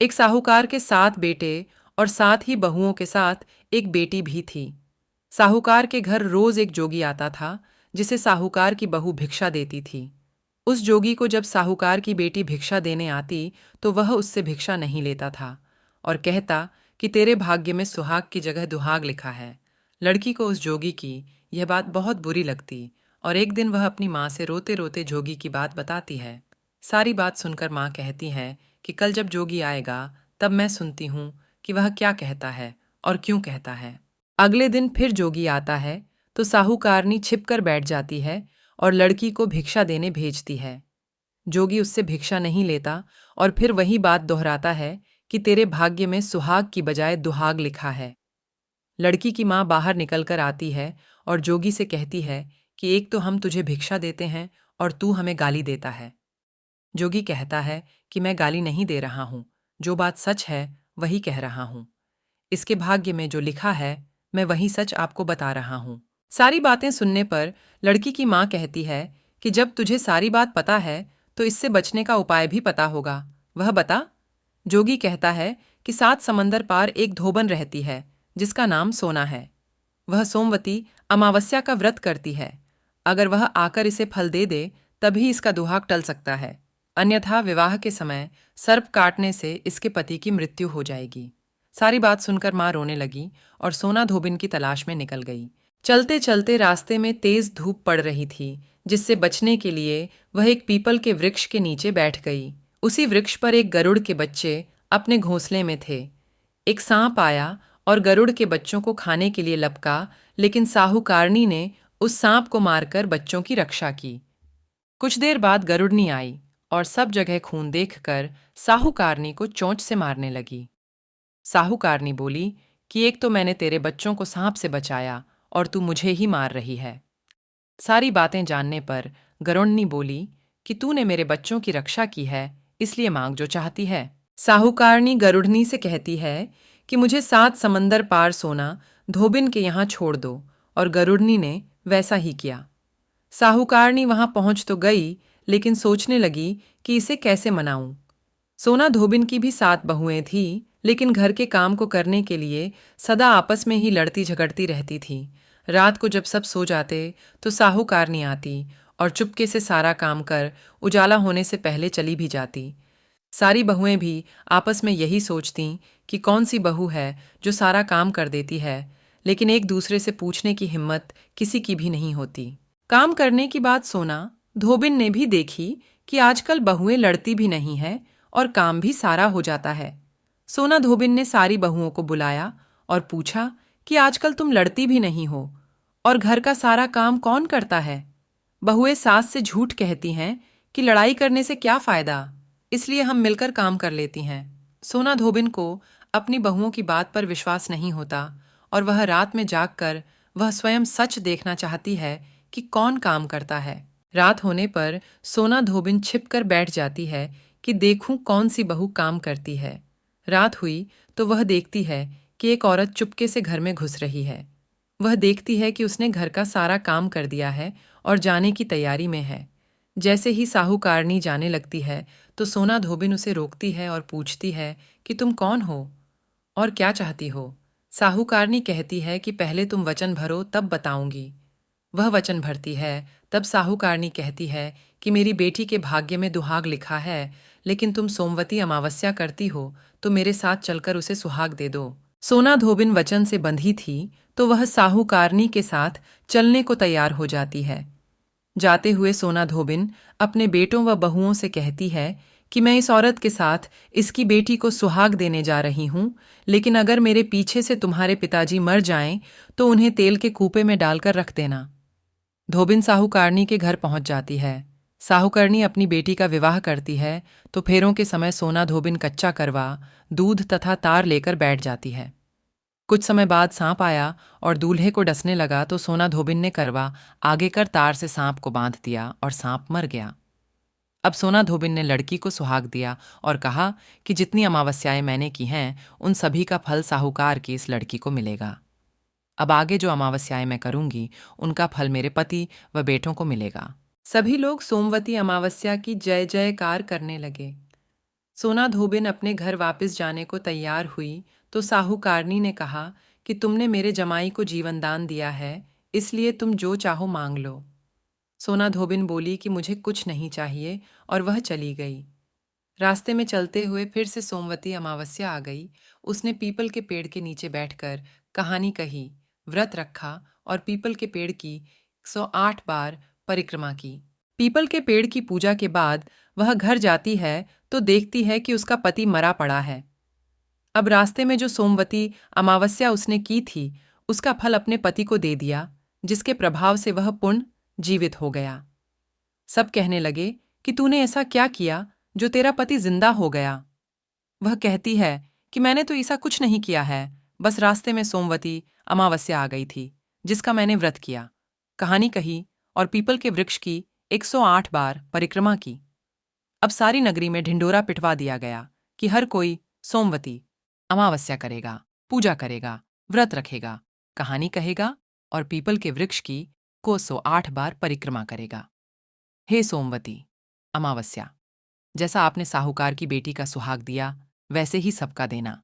एक साहूकार के 7 बेटे और 7 ही बहुओं के साथ एक बेटी भी थी। साहूकार के घर रोज एक जोगी आता था, जिसे साहूकार की बहू भिक्षा देती थी। उस जोगी को जब साहूकार की बेटी भिक्षा देने आती, तो वह उससे भिक्षा नहीं लेता था और कहता कि तेरे भाग्य में सुहाग की जगह दुहाग लिखा है। लड़की को उस जोगी की यह बात बहुत बुरी लगती और एक दिन वह अपनी माँ से रोते रोते जोगी की बात बताती है। सारी बात सुनकर माँ कहती है कि कल जब जोगी आएगा तब मैं सुनती हूँ कि वह क्या कहता है और क्यों कहता है। अगले दिन फिर जोगी आता है तो साहूकारनी छिपकर बैठ जाती है और लड़की को भिक्षा देने भेजती है। जोगी उससे भिक्षा नहीं लेता और फिर वही बात दोहराता है कि तेरे भाग्य में सुहाग की बजाय दुहाग लिखा है। लड़की की माँ बाहर निकलकर आती है और जोगी से कहती है कि एक तो हम तुझे भिक्षा देते हैं और तू हमें गाली देता है। जोगी कहता है कि मैं गाली नहीं दे रहा हूँ, जो बात सच है वही कह रहा हूँ। इसके भाग्य में जो लिखा है मैं वही सच आपको बता रहा हूँ। सारी बातें सुनने पर लड़की की माँ कहती है कि जब तुझे सारी बात पता है तो इससे बचने का उपाय भी पता होगा, वह बता। जोगी कहता है कि 7 समंदर पार एक धोबन रहती है जिसका नाम सोना है। वह सोमवती अमावस्या का व्रत करती है। अगर वह आकर इसे फल दे दे तभी इसका दुहाग टल सकता है, अन्यथा विवाह के समय सर्प काटने से इसके पति की मृत्यु हो जाएगी। सारी बात सुनकर माँ रोने लगी और सोना धोबिन की तलाश में निकल गई। चलते चलते रास्ते में तेज धूप पड़ रही थी, जिससे बचने के लिए वह एक पीपल के वृक्ष के नीचे बैठ गई। उसी वृक्ष पर एक गरुड़ के बच्चे अपने घोंसले में थे। एक सांप आया और गरुड़ के बच्चों को खाने के लिए लपका, लेकिन साहूकारनी ने उस सांप को मारकर बच्चों की रक्षा की। कुछ देर बाद गरुड़नी आई और सब जगह खून देखकर साहूकारनी को चोंच से मारने लगी। साहूकारनी बोली कि एक तो मैंने तेरे बच्चों को सांप से बचाया और तू मुझे ही मार रही है। सारी बातें जानने पर गरुड़नी बोली कि तूने मेरे बच्चों की रक्षा की है, इसलिए मांग जो चाहती है। साहूकारनी गरुड़नी से कहती है कि मुझे 7 समंदर पार सोना धोबिन के यहाँ छोड़ दो, और गरुड़नी ने वैसा ही किया। साहूकारनी वहां पहुंच तो गई, लेकिन सोचने लगी कि इसे कैसे मनाऊं। सोना धोबिन की भी 7 बहुएं थीं, लेकिन घर के काम को करने के लिए सदा आपस में ही लड़ती झगड़ती रहती थीं। रात को जब सब सो जाते तो साहूकारनी आती और चुपके से सारा काम कर उजाला होने से पहले चली भी जाती। सारी बहुएं भी आपस में यही सोचती कि कौन सी बहू है जो सारा काम कर देती है, लेकिन एक दूसरे से पूछने की हिम्मत किसी की भी नहीं होती। काम करने की बात सोना धोबिन ने भी देखी कि आजकल बहुएं लड़ती भी नहीं है और काम भी सारा हो जाता है। सोना धोबिन ने सारी बहुओं को बुलाया और पूछा कि आजकल तुम लड़ती भी नहीं हो और घर का सारा काम कौन करता है। बहुएं सास से झूठ कहती हैं कि लड़ाई करने से क्या फायदा, इसलिए हम मिलकर काम कर लेती हैं। सोना धोबिन को अपनी बहुओं की बात पर विश्वास नहीं होता और वह रात में जागकर वह स्वयं सच देखना चाहती है कि कौन काम करता है। रात होने पर सोना धोबिन छिपकर बैठ जाती है कि देखूं कौन सी बहू काम करती है। रात हुई तो वह देखती है कि एक औरत चुपके से घर में घुस रही है। वह देखती है कि उसने घर का सारा काम कर दिया है और जाने की तैयारी में है। जैसे ही साहूकारनी जाने लगती है तो सोना धोबिन उसे रोकती है और पूछती है कि तुम कौन हो और क्या चाहती हो। साहूकारनी कहती है कि पहले तुम वचन भरो तब बताऊंगी। वह वचन भरती है। तब साहूकारनी कहती है कि मेरी बेटी के भाग्य में दुहाग लिखा है, लेकिन तुम सोमवती अमावस्या करती हो तो मेरे साथ चलकर उसे सुहाग दे दो। सोना धोबिन वचन से बंधी थी तो वह साहूकारनी के साथ चलने को तैयार हो जाती है। जाते हुए सोना धोबिन अपने बेटों व बहुओं से कहती है कि मैं इस औरत के साथ इसकी बेटी को सुहाग देने जा रही हूँ, लेकिन अगर मेरे पीछे से तुम्हारे पिताजी मर जाएं तो उन्हें तेल के कूपे में डालकर रख देना। धोबिन साहूकारनी के घर पहुंच जाती है। साहूकारनी अपनी बेटी का विवाह करती है तो फेरों के समय सोना धोबिन कच्चा करवा, दूध तथा तार लेकर बैठ जाती है। कुछ समय बाद सांप आया और दूल्हे को डसने लगा तो सोना धोबिन ने करवा आगे कर तार से सांप को बांध दिया और सांप मर गया। अब सोना धोबिन ने लड़की को सुहाग दिया और कहा कि जितनी अमावस्याएं मैंने की हैं उन सभी का फल साहूकार की इस लड़की को मिलेगा। अब आगे जो अमावस्याएं मैं करूंगी उनका फल मेरे पति व बेटों को मिलेगा। सभी लोग सोमवती अमावस्या की जय जयकार करने लगे। सोना धोबिन अपने घर वापस जाने को तैयार हुई तो साहूकारनी ने कहा कि तुमने मेरे जमाई को जीवनदान दिया है, इसलिए तुम जो चाहो मांग लो। सोना धोबिन बोली कि मुझे कुछ नहीं चाहिए और वह चली गई। रास्ते में चलते हुए फिर से सोमवती अमावस्या आ गई। उसने पीपल के पेड़ के नीचे बैठकर कहानी कही, व्रत रखा और पीपल के पेड़ की 108 बार परिक्रमा की। पीपल के पेड़ की पूजा के बाद वह घर जाती है तो देखती है कि उसका पति मरा पड़ा है। अब रास्ते में जो सोमवती अमावस्या उसने की थी, उसका फल अपने पति को दे दिया, जिसके प्रभाव से वह पुण्य जीवित हो गया। सब कहने लगे कि तूने ऐसा क्या किया जो तेरा पति जिंदा हो गया। वह कहती है कि मैंने तो ऐसा कुछ नहीं किया है, बस रास्ते में सोमवती अमावस्या आ गई थी, जिसका मैंने व्रत किया, कहानी कही और पीपल के वृक्ष की 108 बार परिक्रमा की। अब सारी नगरी में ढिंढोरा पिटवा दिया गया कि हर कोई सोमवती अमावस्या करेगा, पूजा करेगा, व्रत रखेगा, कहानी कहेगा और पीपल के वृक्ष की को 108 बार परिक्रमा करेगा। हे सोमवती अमावस्या, जैसा आपने साहूकार की बेटी का सुहाग दिया, वैसे ही सबका देना।